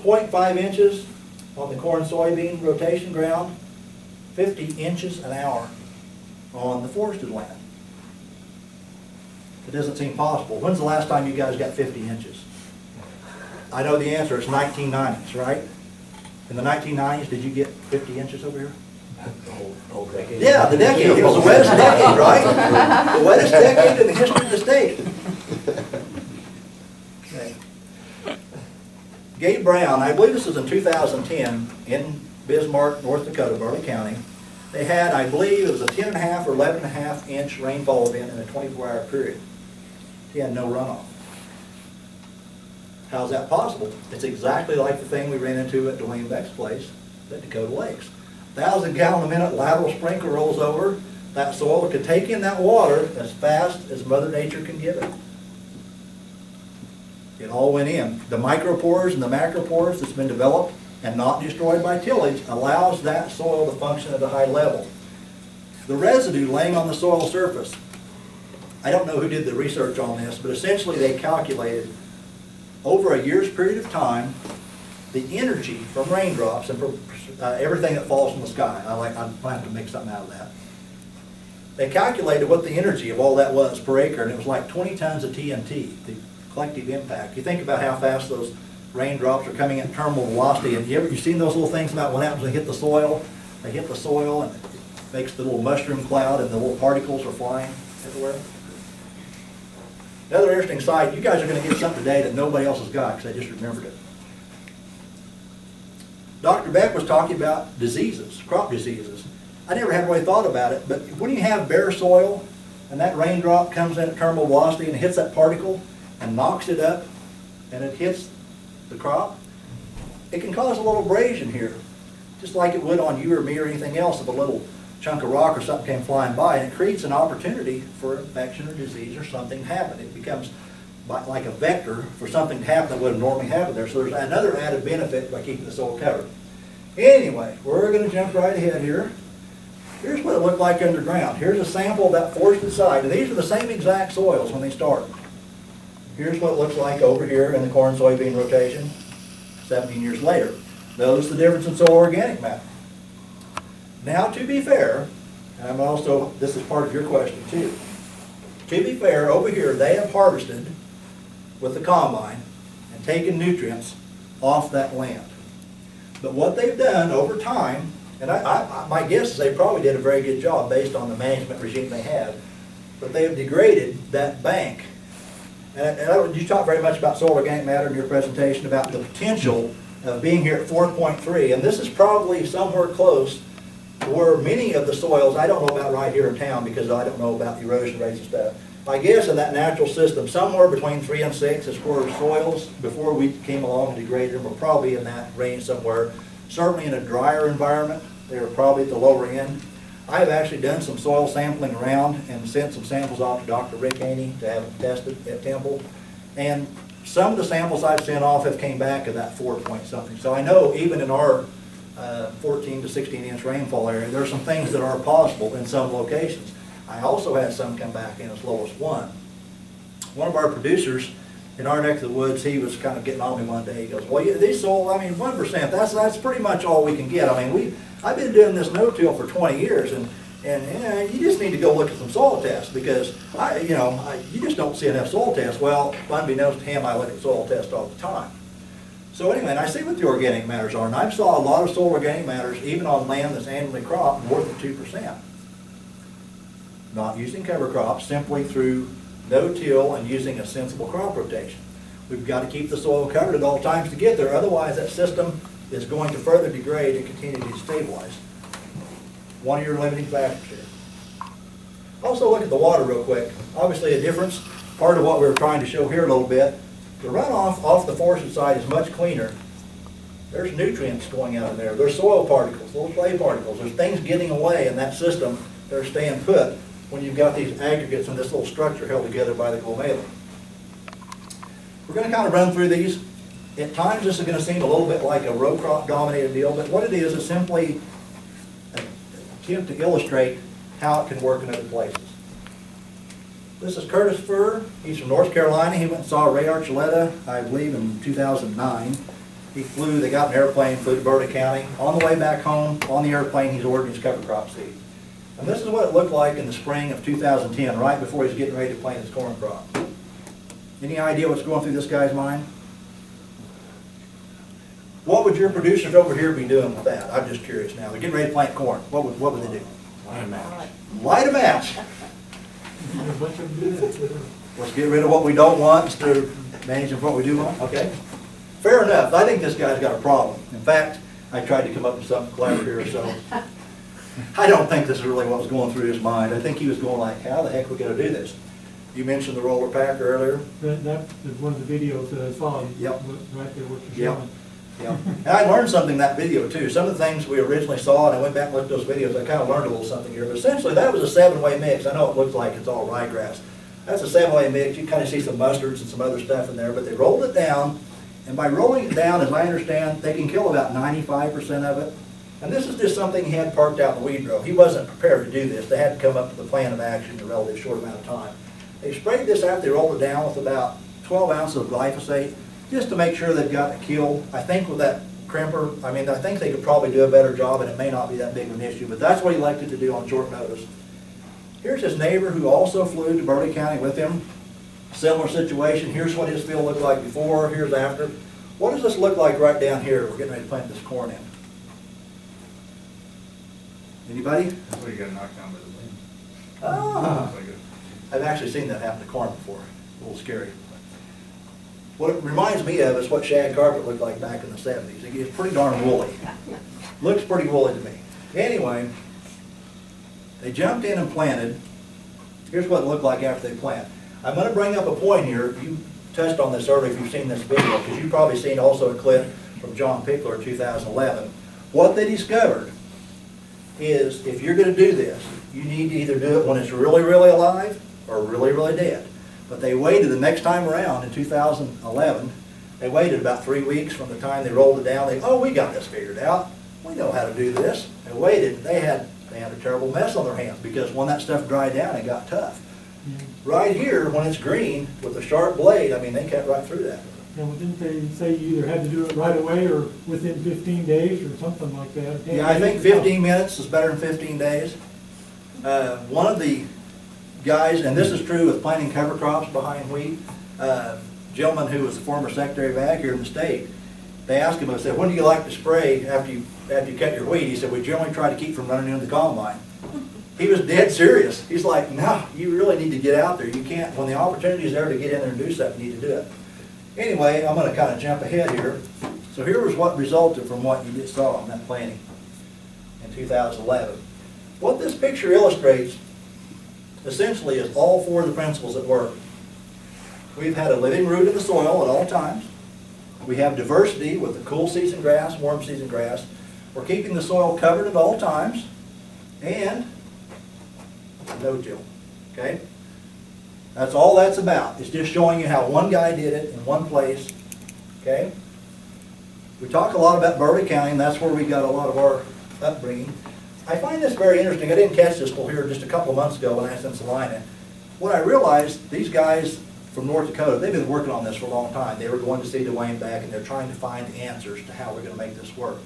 0.5 inches on the corn soybean rotation ground, 50 inches an hour on the forested land. It doesn't seem possible. When's the last time you guys got 50 inches? I know the answer, it's 1990s, right? In the 1990s, did you get 50 inches over here? The whole decade. Yeah, the decade. It was the wettest decade, right? The wettest decade in the history of the state. Okay. Gabe Brown, I believe this was in 2010 in Bismarck, North Dakota, Burley County. They had, I believe, it was a 10.5 or 11.5 inch rainfall event in a 24-hour period. He had no runoff. How's that possible? It's exactly like the thing we ran into at Dwayne Beck's place at Dakota Lakes. 1,000-gallon-a-minute lateral sprinkler rolls over. That soil could take in that water as fast as Mother Nature can give it. It all went in. The micropores and the macropores that's been developed and not destroyed by tillage allows that soil to function at a high level. The residue laying on the soil surface, I don't know who did the research on this, but essentially they calculated over a year's period of time the energy from raindrops and everything that falls from the sky. I'm planning to make something out of that. They calculated what the energy of all that was per acre, and it was like 20 tons of TNT, the collective impact. You think about how fast those raindrops are coming at terminal velocity, and you've seen those little things about what happens when they hit the soil? They hit the soil and it makes the little mushroom cloud and the little particles are flying everywhere. Another interesting side, you guys are going to get something today that nobody else has got because I just remembered it. Dr. Beck was talking about diseases, crop diseases. I never had really thought about it, but when you have bare soil and that raindrop comes in at terminal velocity and hits that particle and knocks it up and it hits the crop, it can cause a little abrasion here, just like it would on you or me or anything else if a little chunk of rock or something came flying by, and it creates an opportunity for infection or disease or something to happen. It becomes like a vector for something to happen that wouldn't normally happen there. So there's another added benefit by keeping the soil covered. Anyway, we're going to jump right ahead here. Here's what it looked like underground. Here's a sample of that forested side, and these are the same exact soils when they started. Here's what it looks like over here in the corn soybean rotation 17 years later. Notice the difference in soil organic matter. Now, to be fair, and I'm also, this is part of your question too. To be fair, over here they have harvested with the combine and taken nutrients off that land. But what they've done over time, and my guess is they probably did a very good job based on the management regime they had, but they have degraded that bank. And you talked very much about soil organic matter in your presentation, about the potential of being here at 4.3, and this is probably somewhere close to where many of the soils, I don't know about right here in town because I don't know about the erosion rates and stuff. My guess in that natural system, somewhere between 3 and 6 is where soils, before we came along and degraded them, were probably in that range somewhere. Certainly in a drier environment, they were probably at the lower end. I've actually done some soil sampling around and sent some samples off to Dr. Rick Haney to have them tested at Temple. And some of the samples I've sent off have came back at that 4 point something. So I know even in our 14 to 16 inch rainfall area, there are some things that are possible in some locations. I also had some come back in as low as 1. One of our producers in our neck of the woods, he was kind of getting on me one day. He goes, well, these soil, I mean, 1%, that's pretty much all we can get. I mean, I've been doing this no-till for 20 years, and you just need to go look at some soil tests because, you just don't see enough soil tests. Well, unbeknownst to him, I look at soil tests all the time. So anyway, and I see what the organic matters are, and I saw a lot of soil organic matters, even on land that's annually cropped, more than 2%. Not using cover crops, simply through no-till and using a sensible crop rotation. We've got to keep the soil covered at all times to get there, otherwise that system is going to further degrade and continue to destabilize. One of your limiting factors here. Also look at the water real quick. Obviously a difference, part of what we were trying to show here a little bit, the runoff off the forested side is much cleaner. There's nutrients going out of there. There's soil particles, little clay particles. There's things getting away in that system that are staying put when you've got these aggregates in this little structure held together by the glomeruli. We're going to kind of run through these. At times this is going to seem a little bit like a row crop dominated deal, but what it is simply an attempt to illustrate how it can work in other places. This is Curtis Furr. He's from North Carolina. He went and saw Ray Archuleta, I believe, in 2009. He flew, they got an airplane, flew to Berta County. On the way back home, on the airplane, he's ordering his cover crop seed. And this is what it looked like in the spring of 2010, right before he's getting ready to plant his corn crop. Any idea what's going through this guy's mind? What would your producers over here be doing with that? I'm just curious now. They're getting ready to plant corn. What would they do? Light a match. Light a match. Let's get rid of what we don't want instead of managing what we do want. Okay. Fair enough. I think this guy's got a problem. In fact, I tried to come up with something clever here, so I don't think this is really what was going through his mind. I think he was going like, how the heck are we going to do this? You mentioned the roller packer earlier. That is one of the videos that I saw. Yep. Right there, what you're showing. Yeah. And I learned something in that video too. Some of the things we originally saw, and I went back and looked at those videos, I kind of learned a little something here. But essentially, that was a 7-way mix. I know it looks like it's all ryegrass. That's a 7-way mix. You kind of see some mustards and some other stuff in there, but they rolled it down. And by rolling it down, as I understand, they can kill about 95% of it. And this is just something he had parked out in the weed row. He wasn't prepared to do this. They had to come up with a plan of action in a relatively short amount of time. They sprayed this after they rolled it down with about 12 ounces of glyphosate, just to make sure they've got it killed. I think with that crimper, I mean, I think they could probably do a better job, and it may not be that big of an issue, but that's what he elected to do on short notice. Here's his neighbor who also flew to Berta County with him. Similar situation. Here's what his field looked like before, here's after. What does this look like right down here? We're getting ready to plant this corn in. Anybody? That's what you got knocked down by the wind. Ah, Like I've actually seen that happen to corn before. A little scary. What it reminds me of is what shag carpet looked like back in the 70s. It gets pretty darn woolly. Looks pretty woolly to me. Anyway, they jumped in and planted. Here's what it looked like after they planted. I'm going to bring up a point here. You touched on this earlier if you've seen this video, because you've probably seen also a clip from John Pickler in 2011. What they discovered is if you're going to do this, you need to either do it when it's really, really alive or really, really dead. But they waited the next time around in 2011, they waited about 3 weeks from the time they rolled it down. Oh, we got this figured out. We know how to do this. They waited. They had a terrible mess on their hands because when that stuff dried down, it got tough. Right here, when it's green with a sharp blade, I mean, they cut right through that. Now, didn't they say you either had to do it right away or within 15 days or something like that? Yeah, I think 15 minutes is better than 15 days. One of the guys, and this is true with planting cover crops behind wheat, gentleman who was the former Secretary of Ag here in the state, they asked him, I said, when do you like to spray after you cut your wheat? He said, we generally try to keep from running into the combine. He was dead serious. He's like, no, you really need to get out there. You can't, when the opportunity is there to get in there and do something, you need to do it. Anyway, I'm going to kind of jump ahead here. So here was what resulted from what you just saw in that planting in 2011. What this picture illustrates essentially is all 4 of the principles at work. We've had a living root in the soil at all times. We have diversity with the cool season grass, warm season grass. We're keeping the soil covered at all times, and no-till. Okay? That's all that's about. It's just showing you how one guy did it in one place. Okay? We talk a lot about Berta County, and that's where we got a lot of our upbringing. I find this very interesting. I didn't catch this till here just a couple of months ago when I was in Salina. When I realized these guys from North Dakota, they've been working on this for a long time. They were going to see Dwayne back, and they're trying to find answers to how we're going to make this work.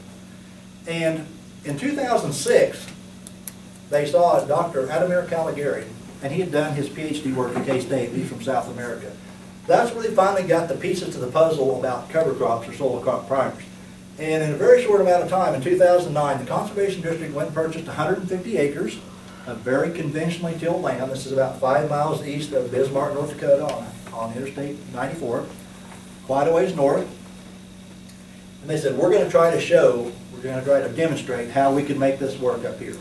And in 2006, they saw Dr. Ademir Caligari, and he had done his PhD work at K-State. He's from South America. That's where they finally got the pieces to the puzzle about cover crops or soil crop primers. And in a very short amount of time, in 2009, the Conservation District went and purchased 150 acres of very conventionally tilled land. This is about 5 miles east of Bismarck, North Dakota on Interstate 94, quite a ways north. And they said, we're going to try to demonstrate how we can make this work up here.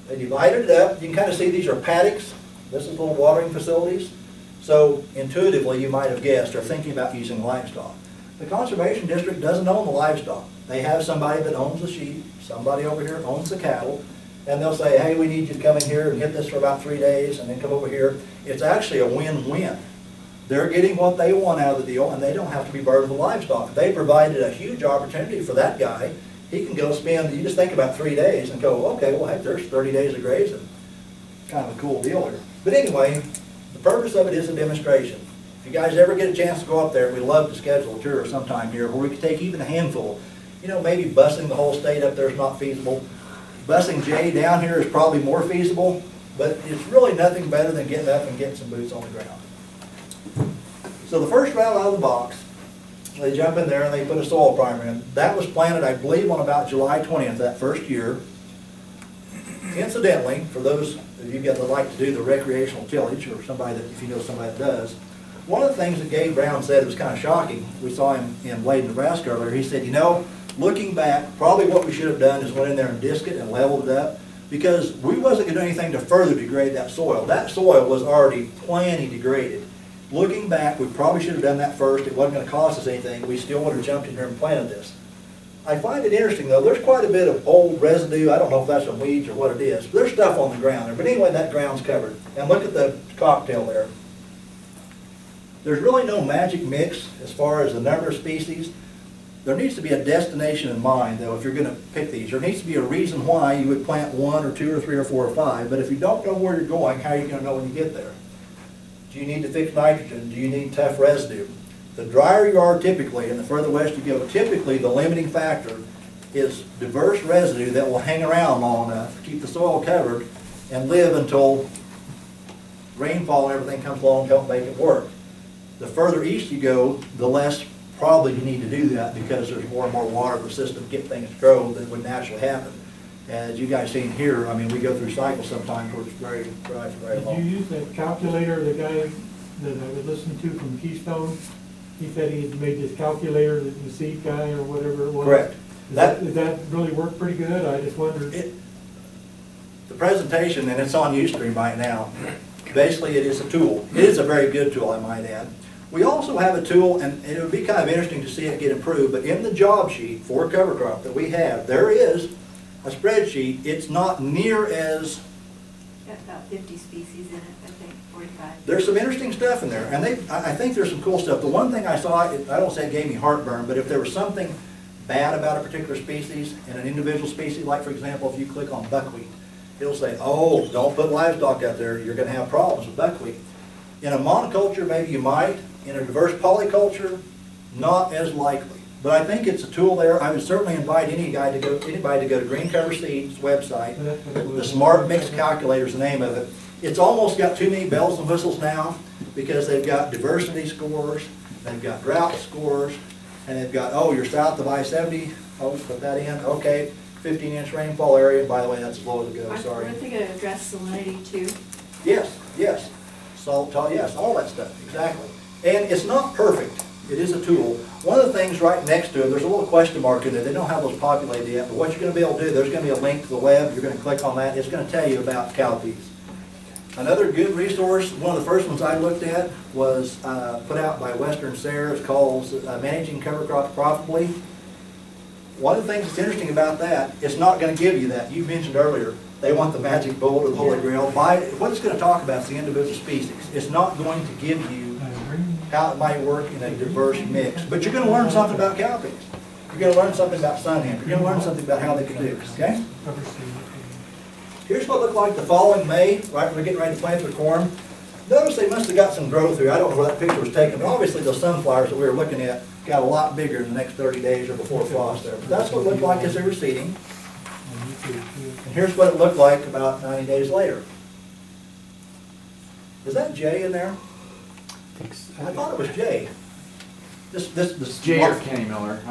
They divided it up. You can kind of see these are paddocks. This is little watering facilities. So intuitively, you might have guessed, they're thinking about using livestock. The Conservation District doesn't own the livestock. They have somebody that owns the sheep, somebody over here owns the cattle, and they'll say, hey, we need you to come in here and hit this for about 3 days, and then come over here. It's actually a win-win. They're getting what they want out of the deal, and they don't have to be burdened with livestock. They provided a huge opportunity for that guy. He can go spend, you just think about 3 days and go, okay, well, heck, there's 30 days of grazing. Kind of a cool deal here. But anyway, the purpose of it is a demonstration. If you guys ever get a chance to go up there, we'd love to schedule a tour sometime here where we could take even a handful. You know, maybe busing the whole state up there is not feasible. Busing Jay down here is probably more feasible, but it's really nothing better than getting up and getting some boots on the ground. So the first route out of the box, they jump in there and they put a soil primer in. That was planted, I believe, on about July 20th that first year. Incidentally, for those of you that like to do the recreational tillage, or somebody that, if you know somebody that does, one of the things that Gabe Brown said was kind of shocking. We saw him in Blade, Nebraska earlier. He said, you know, looking back, probably what we should have done is went in there and disked it and leveled it up, because we wasn't going to do anything to further degrade that soil. That soil was already plenty degraded. Looking back, we probably should have done that first. It wasn't going to cost us anything. We still would have jumped in there and planted this. I find it interesting, though. There's quite a bit of old residue. I don't know if that's from weeds or what it is. There's stuff on the ground there. But anyway, that ground's covered. And look at the cocktail there. There's really no magic mix as far as the number of species. There needs to be a destination in mind, though, if you're going to pick these. There needs to be a reason why you would plant 1 or 2 or 3 or 4 or 5. But if you don't know where you're going, how are you going to know when you get there? Do you need to fix nitrogen? Do you need tough residue? The drier you are typically, and the further west you go, typically the limiting factor is diverse residue that will hang around long enough to keep the soil covered and live until rainfall and everything comes along to help make it work. The further east you go, the less probably you need to do that, because there's more and more water in the system to get things to grow than would naturally happen. As you guys seen here, I mean, we go through cycles sometimes where it's very dry for very long. Did you use that calculator, the guy that I was listening to from Keystone? He said he had made this calculator, the seed guy or whatever it was. Correct. Does that really work pretty good? I just wondered. The presentation, and it's on Ustream right now, basically it is a tool. It is a very good tool, I might add. We also have a tool, and it would be kind of interesting to see it get improved, but in the job sheet for cover crop that we have, there is a spreadsheet. It's not near as... Got about 50 species in it, I think, 45. There's some interesting stuff in there, and I think there's some cool stuff. The one thing I saw, I don't say it gave me heartburn, but if there was something bad about a particular species in an individual species, like for example, if you click on buckwheat, it'll say, oh, don't put livestock out there, you're going to have problems with buckwheat. In a monoculture, maybe you might. In a diverse polyculture, not as likely. But I think it's a tool there. I would certainly invite anybody to go to Green Cover Seeds' website. The Smart Mix Calculator is the name of it. It's almost got too many bells and whistles now, because they've got diversity scores, they've got drought scores, and they've got, oh, you're south of I-70, oh, put that in, okay, 15-inch rainfall area. By the way, that's as low as it goes, sorry. Aren't they going to address salinity too? Yes, yes. Salt, yes, all that stuff, exactly. And it's not perfect. It is a tool. One of the things right next to it, there's a little question mark in there. They don't have those populated yet, but what you're going to be able to do, there's going to be a link to the web. You're going to click on that. It's going to tell you about cowpeas. Another good resource, one of the first ones I looked at, was put out by Western Sarah. It's called Managing Cover Crops Profitably. One of the things that's interesting about that, it's not going to give you that. You mentioned earlier, they want the magic bullet or the holy grail. What it's going to talk about is the individual species. It's not going to give you how it might work in a diverse mix. But you're going to learn something about cowpeas. You're going to learn something about sunhemp. You're going to learn something about how they can do, okay? Here's what it looked like the following May, right when we're getting ready to plant their corn. Notice they must have got some growth here. I don't know where that picture was taken, but obviously those sunflowers that we were looking at got a lot bigger in the next 30 days or before frost there. But that's what it looked like as they were seeding. And here's what it looked like about 90 days later. Is that Jay in there? I thought it was Jay. This Jay or Kenny Miller.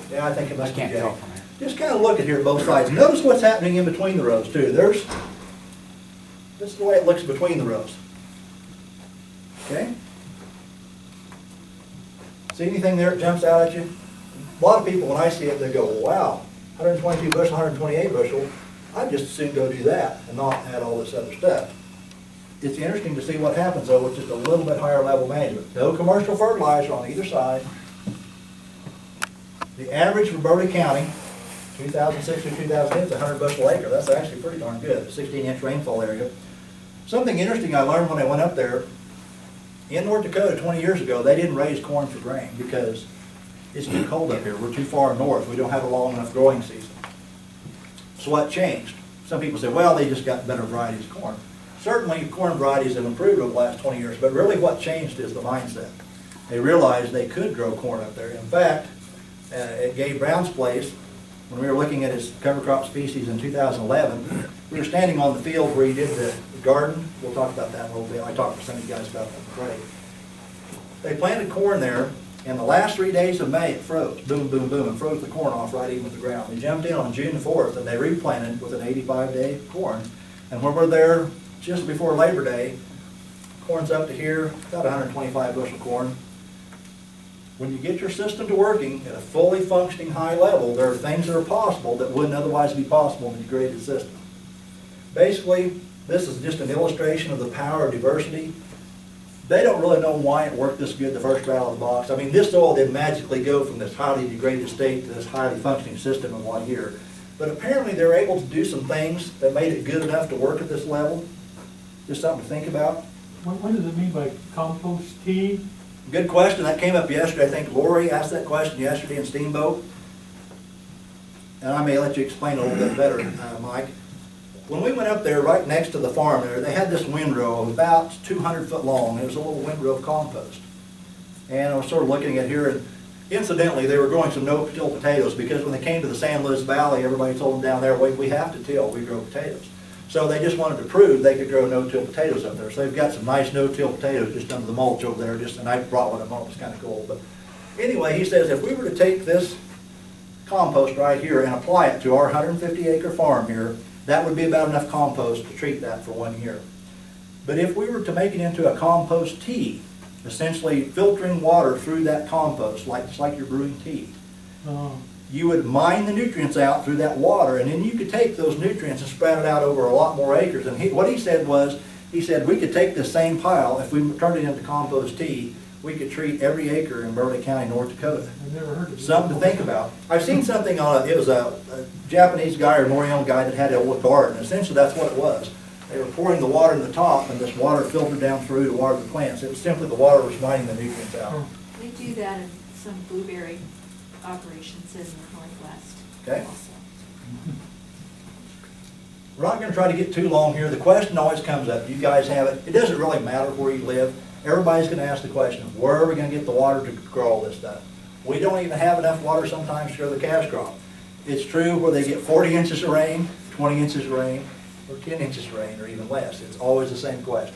Yeah, I think it must be can't Jay. tell from here. Just kind of look at here both sides. Notice what's happening in between the rows too. This is the way it looks between the rows. Okay? See anything there that jumps out at you? A lot of people, when I see it, they go, wow, 122 bushel, 128 bushel. I'd just as soon go do that and not add all this other stuff. It's interesting to see what happens though with just a little bit higher level management. No commercial fertilizer on either side. The average for Burley County, 2006 to 2010, is 100 bushel acre. That's actually pretty darn good, 16-inch rainfall area. Something interesting I learned when I went up there, in North Dakota 20 years ago, they didn't raise corn for grain because it's too cold up here. We're too far north. We don't have a long enough growing season. So what changed? Some people say, well, they just got better varieties of corn. Certainly, corn varieties have improved over the last 20 years, but really what changed is the mindset. They realized they could grow corn up there. In fact, at Gabe Brown's place, when we were looking at his cover crop species in 2011, we were standing on the field where he did the garden. We'll talk about that in a little bit. I talked to some of you guys about that today. They planted corn there, and the last 3 days of May, it froze. Boom, boom, boom, and froze the corn off right even with the ground. They jumped in on June 4th, and they replanted with an 85-day corn. And when we're there just before Labor Day, corn's up to here, about 125 bushel corn. When you get your system to working at a fully functioning high level, there are things that are possible that wouldn't otherwise be possible in the degraded system. Basically, this is just an illustration of the power of diversity. They don't really know why it worked this good the first right out of the box. I mean, this soil didn't magically go from this highly degraded state to this highly functioning system in 1 year. But apparently they're able to do some things that made it good enough to work at this level. Just something to think about. What does it mean by compost tea? Good question. That came up yesterday. I think Lori asked that question yesterday in Steamboat. And I may let you explain a little bit better, Mike. When we went up there right next to the farm there, they had this windrow of about 200 foot long. It was a little windrow of compost. And I was sort of looking at here, and incidentally, they were growing some no-till potatoes because when they came to the San Luis Valley, everybody told them down there, we have to till, we grow potatoes. So they just wanted to prove they could grow no-till potatoes up there. So they've got some nice no-till potatoes just under the mulch over there, and I brought one of them home. It's kind of cool. But anyway, he says if we were to take this compost right here and apply it to our 150-acre farm here, that would be about enough compost to treat that for 1 year. But if we were to make it into a compost tea, essentially filtering water through that compost, just like you're brewing tea, you would mine the nutrients out through that water, and then you could take those nutrients and spread it out over a lot more acres. And what he said was, he said we could take this same pile, if we turned it into compost tea, we could treat every acre in Burley County, North Dakota. I've never heard of it. Something to think about. I've seen something on it was a Japanese guy or Morion guy that had a little garden. Essentially that's what it was. They were pouring the water in the top, and this water filtered down through to water the plants. It was simply the water was mining the nutrients out. They do that in some blueberry operations in the Northwest. Okay. Also. We're not going to try to get too long here. The question always comes up. You guys have it. It doesn't really matter where you live. Everybody's going to ask the question, where are we going to get the water to grow all this stuff? We don't even have enough water sometimes to grow the cash crop. It's true where they get 40 inches of rain, 20 inches of rain, or 10 inches of rain, or even less. It's always the same question.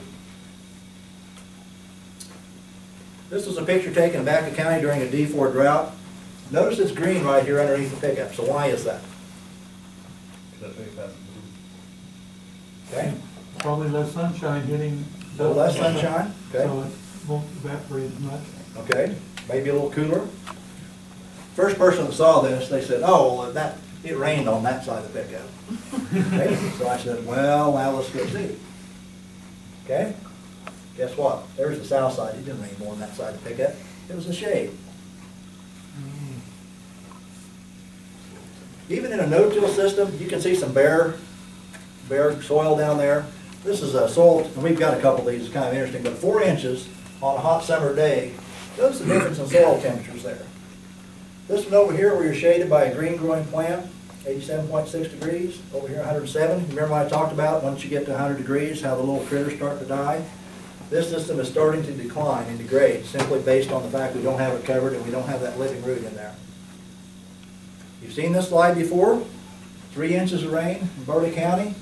This was a picture taken in Baca County during a D4 drought. Notice it's green right here underneath the pickup. So why is that? Okay. Probably less sunshine hitting. A little less sunshine. Okay. So it won't evaporate as much. Okay. Maybe a little cooler. First person that saw this, they said, "Oh, well, it rained on that side of the pickup." Okay. So I said, "Well, now let's go see." Okay. Guess what? There's the south side. It didn't rain more on that side of the pickup. It was a shade. Even in a no-till system, you can see some bare soil down there. This is a soil, and we've got a couple of these. It's kind of interesting, but 4 inches on a hot summer day, notice the difference in soil temperatures there. This one over here where you're shaded by a green growing plant, 87.6 degrees. Over here, 107. Remember I talked about once you get to 100 degrees, how the little critters start to die? This system is starting to decline and degrade simply based on the fact we don't have it covered and we don't have that living root in there. You've seen this slide before. 3 inches of rain in Burley County.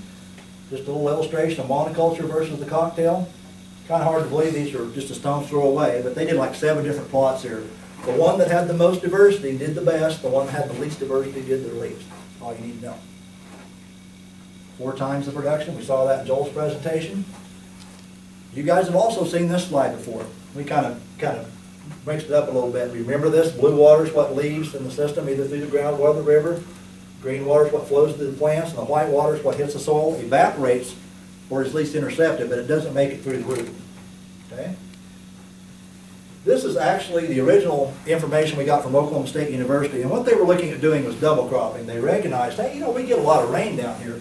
Just a little illustration of monoculture versus the cocktail. Kind of hard to believe these are just a stone's throw away, but they did like 7 different plots here. The one that had the most diversity did the best. The one that had the least diversity did the least. That's all you need to know. 4 times the production. We saw that in Joel's presentation. You guys have also seen this slide before. We kind of mixed it up a little bit. Remember this? Blue water is what leaves in the system, either through the ground or the river. Green water is what flows through the plants, and the white water is what hits the soil, evaporates, or is least intercepted, but it doesn't make it through the root. Okay? This is actually the original information we got from Oklahoma State University, and what they were looking at doing was double cropping. They recognized, hey, we get a lot of rain down here.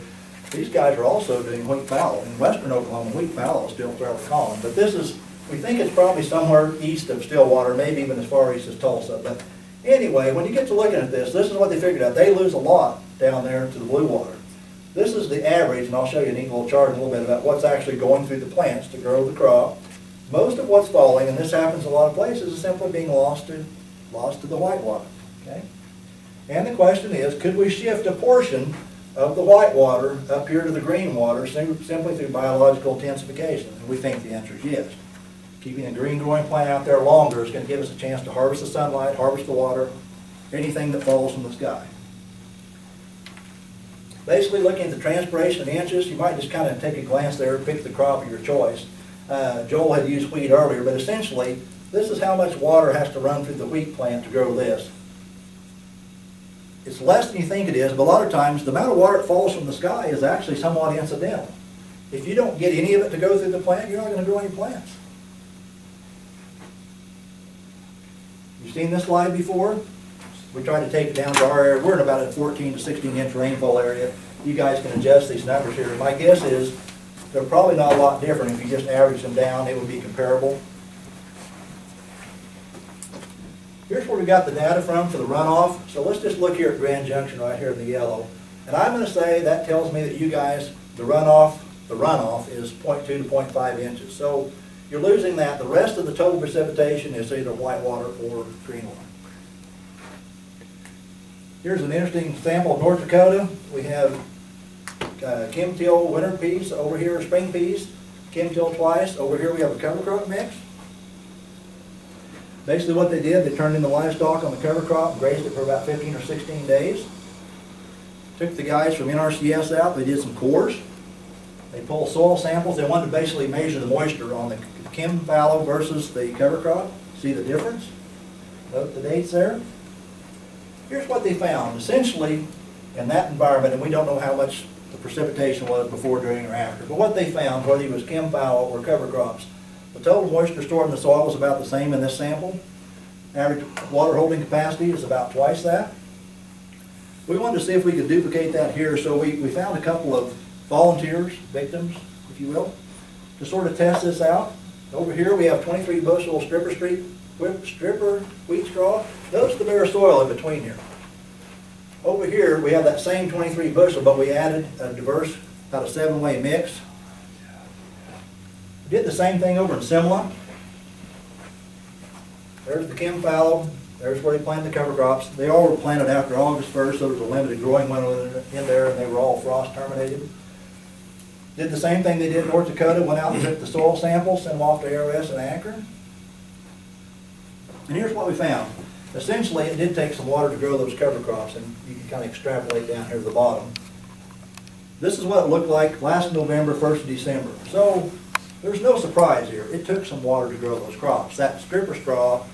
These guys are also doing wheat fallow. In western Oklahoma, wheat fallow is still fairly common, but this is, we think it's probably somewhere east of Stillwater, maybe even as far east as Tulsa. But anyway, when you get to looking at this, this is what they figured out. They lose a lot down there to the blue water. This is the average, and I'll show you a neat little chart in a little bit about what's actually going through the plants to grow the crop. Most of what's falling, and this happens in a lot of places, is simply being lost to the whitewater. Okay? And the question is, could we shift a portion of the whitewater up here to the green water simply through biological intensification? And we think the answer is yes. Keeping a green growing plant out there longer is going to give us a chance to harvest the sunlight, harvest the water, anything that falls from the sky. Basically, looking at the transpiration in inches, you might just kind of take a glance there, pick the crop of your choice. Joel had used wheat earlier, but essentially, this is how much water has to run through the wheat plant to grow this. It's less than you think it is, but a lot of times, the amount of water that falls from the sky is actually somewhat incidental. If you don't get any of it to go through the plant, you're not going to grow any plants. You've seen this slide before? We tried to take it down to our area. We're in about a 14 to 16 inch rainfall area. You guys can adjust these numbers here. My guess is they're probably not a lot different. If you just average them down, it would be comparable. Here's where we got the data from for the runoff. So let's just look here at Grand Junction right here in the yellow. And I'm going to say that tells me that you guys, the runoff is 0.2 to 0.5 inches. So you're losing that. The rest of the total precipitation is either white water or green water. Here's an interesting sample of North Dakota. We have Kim-till winter peas. Over here are spring peas. Kim-till twice. Over here we have a cover crop mix. Basically what they did, they turned in the livestock on the cover crop and grazed it for about 15 or 16 days. Took the guys from NRCS out. They did some cores. They pulled soil samples. They wanted to basically measure the moisture on the Kim fallow versus the cover crop. See the difference? Note the dates there. Here's what they found. Essentially, in that environment, and we don't know how much the precipitation was before, during, or after, but what they found, whether it was Kim fallow or cover crops, the total moisture stored in the soil was about the same in this sample. Average water holding capacity is about twice that. We wanted to see if we could duplicate that here, so we found a couple of volunteers, victims, if you will, to sort of test this out. Over here we have 23 bushel stripper wheat straw. Notice the bare soil in between here. Over here we have that same 23 bushel, but we added a diverse, about a 7-way mix. We did the same thing over in Simla. There's the Kim fallow. There's where they planted the cover crops. They all were planted after August 1st, so there was a limited growing window in there, and they were all frost terminated. Did the same thing they did in North Dakota, went out and took the soil samples, sent them off to ARS and Akron. And here's what we found. Essentially, it did take some water to grow those cover crops, and you can kind of extrapolate down here to the bottom. This is what it looked like last November, 1st of December. So there's no surprise here. It took some water to grow those crops. That stripper straw,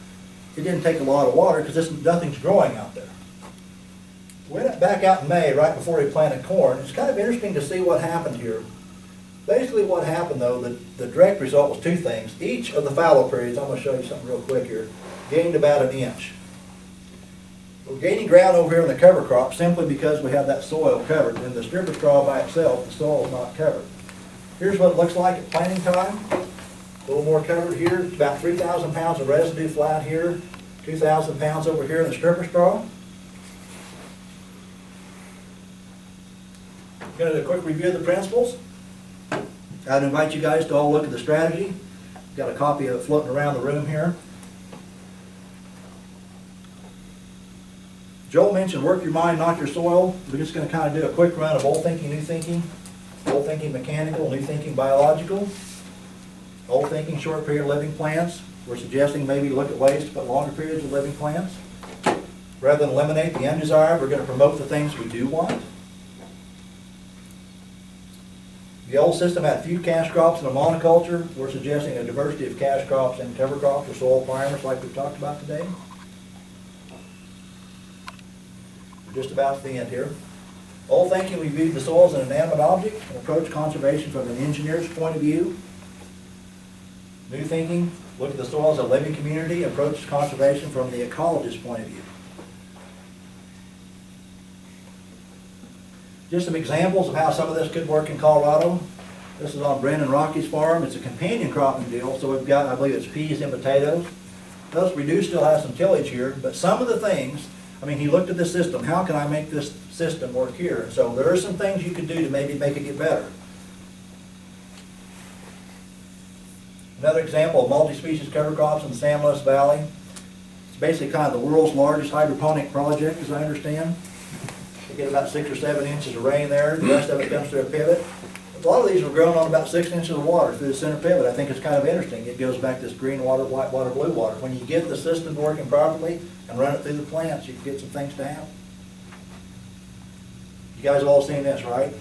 it didn't take a lot of water because nothing's growing out there. We went back out in May, right before we planted corn. It's kind of interesting to see what happened here. Basically what happened though, the direct result was two things. Each of the fallow periods, I'm going to show you something real quick here, gained about an inch. We're gaining ground over here in the cover crop simply because we have that soil covered. In the stripper straw by itself, the soil is not covered. Here's what it looks like at planting time. A little more covered here. It's about 3,000 pounds of residue flat here. 2,000 pounds over here in the stripper straw. Going to do a quick review of the principles. I'd invite you guys to all look at the strategy. Got a copy of it floating around the room here. Joel mentioned work your mind, not your soil. We're just going to kind of do a quick run of old thinking, new thinking. Old thinking mechanical, new thinking biological. Old thinking short period living plants. We're suggesting maybe look at ways to put longer periods of living plants. Rather than eliminate the undesired, we're going to promote the things we do want. The old system had few cash crops and a monoculture. We're suggesting a diversity of cash crops and cover crops or soil primers like we've talked about today. We're just about to the end here. Old thinking, we viewed the soil as an inanimate object and approached conservation from an engineer's point of view. New thinking, look at the soil as a living community, approached conservation from the ecologist's point of view. Just some examples of how some of this could work in Colorado. This is on Brendan Rocky's farm. It's a companion cropping deal, so we've got, I believe it's peas and potatoes. Notice we do still have some tillage here, but some of the things I mean, he looked at the system. How can I make this system work here? And so there are some things you can do to maybe make it get better. Another example of multi-species cover crops in the San Luis Valley. It's basically kind of the world's largest hydroponic project, as I understand. You get about 6 or 7 inches of rain there. The rest of it comes through a pivot. A lot of these were grown on about 6 inches of water through the center pivot. I think it's kind of interesting. It goes back to this green water, white water, blue water. When you get the system working properly and run it through the plants, you can get some things to happen. You guys have all seen this, right?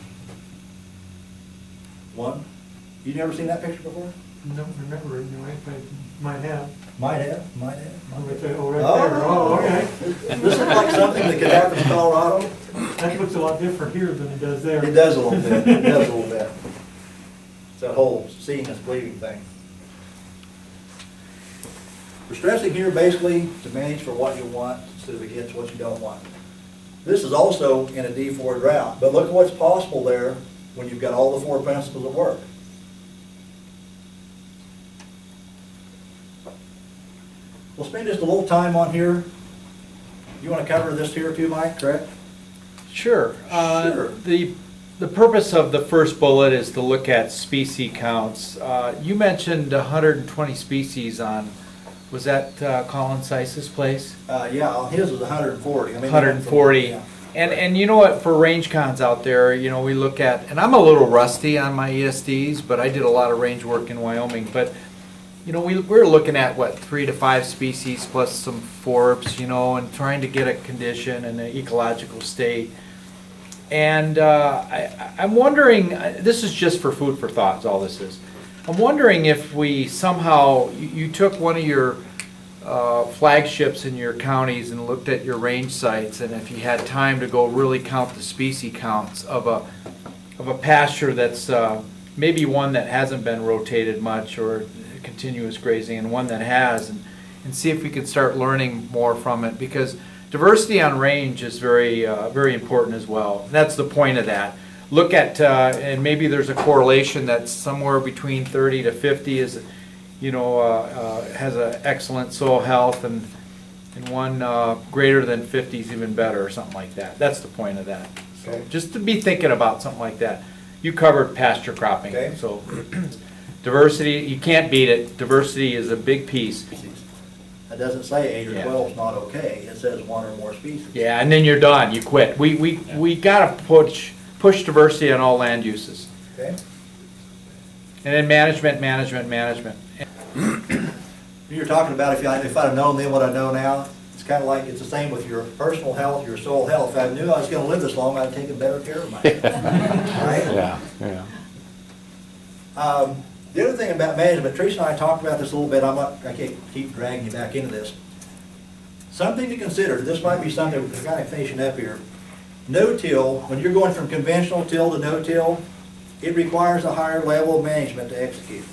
One? You never seen that picture before? Don't remember it, no, I might have. Might have. Oh, right there, Oh. oh, okay. This looks like something that could happen in Colorado. That looks a lot different here than it does there. It does a little bit. It does a little bit. It's that whole seeing is believing thing. We're stressing here basically to manage for what you want instead of against what you don't want. This is also in a D4 drought, but look at what's possible there when you've got all the 4 principles at work. We'll spend just a little time on here. You want to cover this here too, Mike, correct? Sure. Sure. The purpose of the first bullet is to look at species counts. You mentioned 120 species on, was that Colin Seiss's place? Yeah, his was 140. I mean, 140. Yeah. And you know what, for range cons out there, you know, we look at, and I'm a little rusty on my ESDs, but I did a lot of range work in Wyoming, but you know, we're looking at, what, 3 to 5 species plus some forbs, you know, and trying to get a condition and an ecological state. And I'm wondering, this is just for food for thought, is all this is. I'm wondering if we somehow, you took one of your flagships in your counties and looked at your range sites, and if you had time to go really count the species counts of a pasture that's maybe one that hasn't been rotated much or continuous grazing, and one that has, and see if we could start learning more from it, because diversity on range is very very important as well. And that's the point of that. Look at and maybe there's a correlation that's somewhere between 30 to 50 is, you know, has an excellent soil health, and one greater than 50 is even better, or something like that. That's the point of that. So Okay. just to be thinking about something like that. You covered pasture cropping, Okay. so diversity, you can't beat it. Diversity is a big piece. It doesn't say 8 or Yeah. 12 is not okay. It says 1 or more species. Yeah, and then you're done. You quit. We gotta push diversity on all land uses. Okay? And then management. You're talking about if I'd have known then what I know now, it's kind of like it's the same with your personal health, your soul health. If I knew I was going to live this long, I'd have taken better care of myself. Right? Yeah. The other thing about management, Teresa and I talked about this a little bit. I can't keep dragging you back into this. Something to consider. This might be something we're kind of finishing up here. No-till, when you're going from conventional till to no-till, it requires a higher level of management to execute.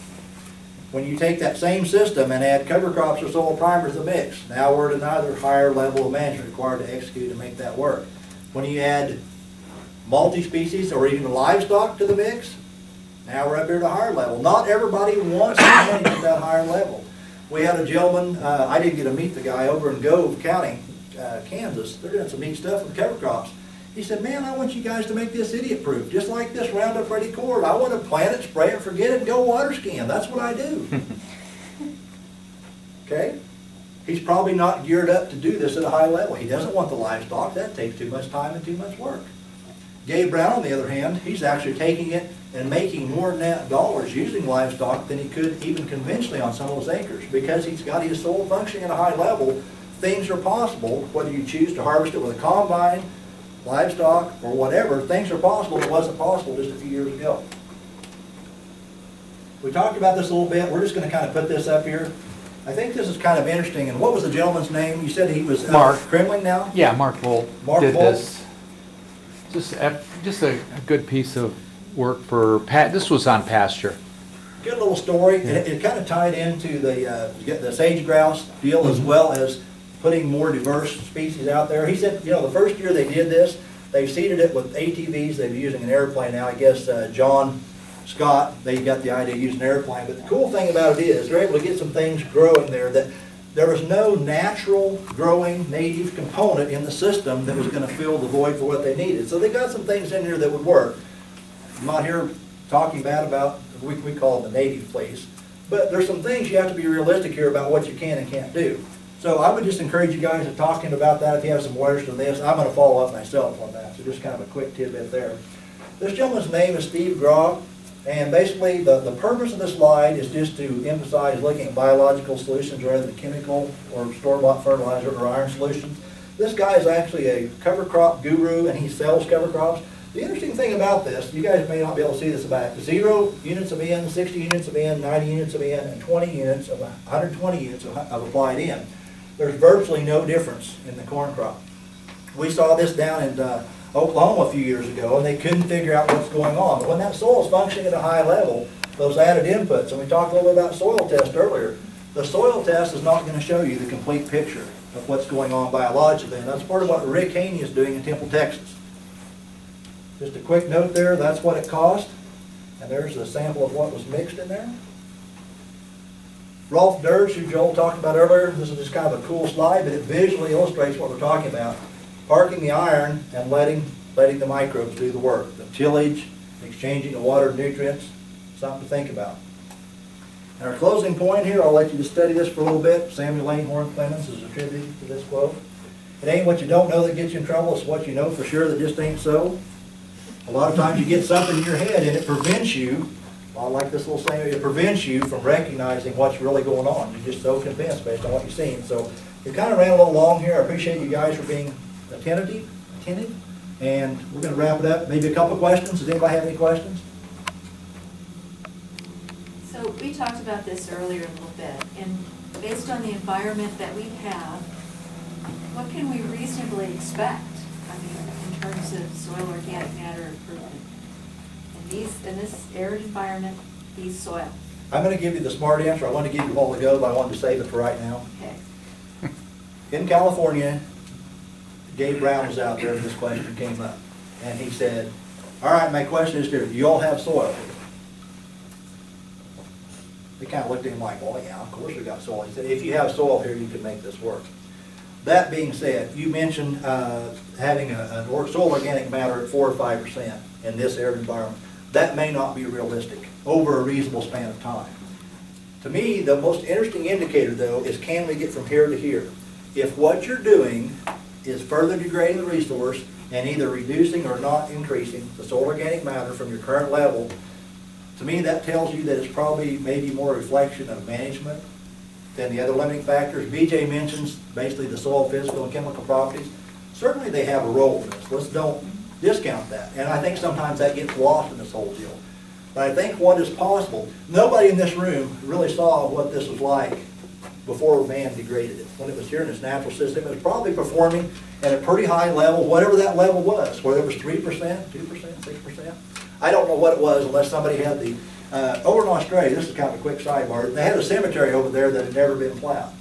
When you take that same system and add cover crops or soil primers to the mix, now we're at another higher level of management required to execute and make that work. When you add multi-species or even livestock to the mix, now we're up here at a higher level. Not everybody wants to manage at that higher level. We had a gentleman, I didn't get to meet the guy over in Gove County, Kansas. They're doing some neat stuff with cover crops. He said, man, I want you guys to make this idiot-proof, just like this Roundup Ready cord. I want to plant it, spray it, forget it, and go water skiing. That's what I do. Okay? He's probably not geared up to do this at a high level. He doesn't want the livestock. That takes too much time and too much work. Gabe Brown, on the other hand, he's actually taking it and making more net dollars using livestock than he could even conventionally on some of those acres. Because he's got his soil functioning at a high level, things are possible, whether you choose to harvest it with a combine, livestock, or whatever. Things are possible that wasn't possible just a few years ago. We talked about this a little bit. We're just going to kind of put this up here. I think this is kind of interesting. And what was the gentleman's name? You said he was Mark Kremling now? Yeah, Mark Volt Mark did Volt? this. Just a good piece of work for Pat. This was on pasture. Good little story. Yeah. It kind of tied into the sage grouse deal as well as putting more diverse species out there. He said, you know, the first year they did this, they seeded it with ATVs. They're using an airplane now. I guess John Scott, they got the idea of using an airplane. But the cool thing about it is they're able to get some things growing there that there was no natural growing native component in the system that was going to fill the void for what they needed. So they got some things in here that would work. I'm not here talking bad about, we call them the native place, but there's some things you have to be realistic here about what you can and can't do. So I would just encourage you guys to talk about that if you have some questions on this. I'm going to follow up myself on that, so just kind of a quick tidbit there. This gentleman's name is Steve Grog, and basically the purpose of this slide is just to emphasize looking at biological solutions rather than chemical or store-bought fertilizer or iron solutions. This guy is actually a cover crop guru, and he sells cover crops. The interesting thing about this, you guys may not be able to see this, about 0 units of N, 60 units of N, 90 units of N, and 20 units of 120 units of applied N. There's virtually no difference in the corn crop. We saw this down in Oklahoma a few years ago, and they couldn't figure out what's going on. But when that soil is functioning at a high level, those added inputs, and we talked a little bit about soil test earlier, the soil test is not going to show you the complete picture of what's going on biologically, and that's part of what Rick Haney is doing in Temple, Texas. Just a quick note there, that's what it cost, and there's a sample of what was mixed in there. Rolf Dirge, who Joel talked about earlier, this is just kind of a cool slide, but it visually illustrates what we're talking about. Parking the iron and letting the microbes do the work. The tillage, exchanging the water and nutrients, something to think about. And our closing point here, I'll let you just study this for a little bit. Samuel Langhorne Clemens is attributed to this quote. It ain't what you don't know that gets you in trouble, it's what you know for sure that just ain't so. A lot of times you get something in your head and it prevents you, I like this little saying, it prevents you from recognizing what's really going on. You're just so convinced based on what you've seen. So we kind of ran a little long here. I appreciate you guys for being attentive, and we're going to wrap it up. Maybe a couple of questions. Does anybody have any questions? So we talked about this earlier a little bit, and based on the environment that we have, what can we reasonably expect? I mean, in terms of soil organic matter improvement in this arid environment, these soil. I'm going to give you the smart answer. I wanted to give you a while ago, but I wanted to save it for right now. Okay. In California, Gabe Brown was out there and this question came up. And he said, all right, my question is here, do you all have soil? They kind of looked at him like, well, yeah, of course we got soil. He said, if you have soil here, you can make this work. That being said, you mentioned having a soil organic matter at 4 or 5% in this arid environment. That may not be realistic over a reasonable span of time. To me, the most interesting indicator, though, is can we get from here to here? If what you're doing is further degrading the resource and either reducing or not increasing the soil organic matter from your current level, to me that tells you that it's probably maybe more a reflection of management than the other limiting factors. BJ mentions basically the soil physical and chemical properties. Certainly they have a role in this. Let's don't discount that. And I think sometimes that gets lost in this whole deal. But I think what is possible, nobody in this room really saw what this was like before man degraded it. When it was here in its natural system, it was probably performing at a pretty high level, whatever that level was, whether it was 3%, 2%, 6%. I don't know what it was unless somebody had the, over in Australia, this is kind of a quick sidebar, they had a cemetery over there that had never been plowed.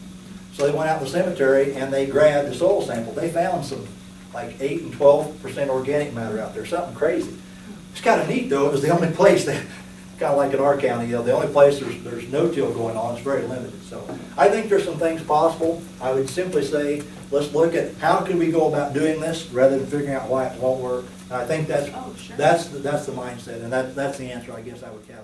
So they went out to the cemetery and they grabbed the soil sample. They found some like 8 and 12% organic matter out there, something crazy. It's kind of neat though, it was the only place that, kind of like in our county, you know, the only place there's no-till going on, it's very limited. So I think there's some things possible. I would simply say, let's look at how can we go about doing this rather than figuring out why it won't work. And I think that's the mindset, and that's the answer I guess I would have.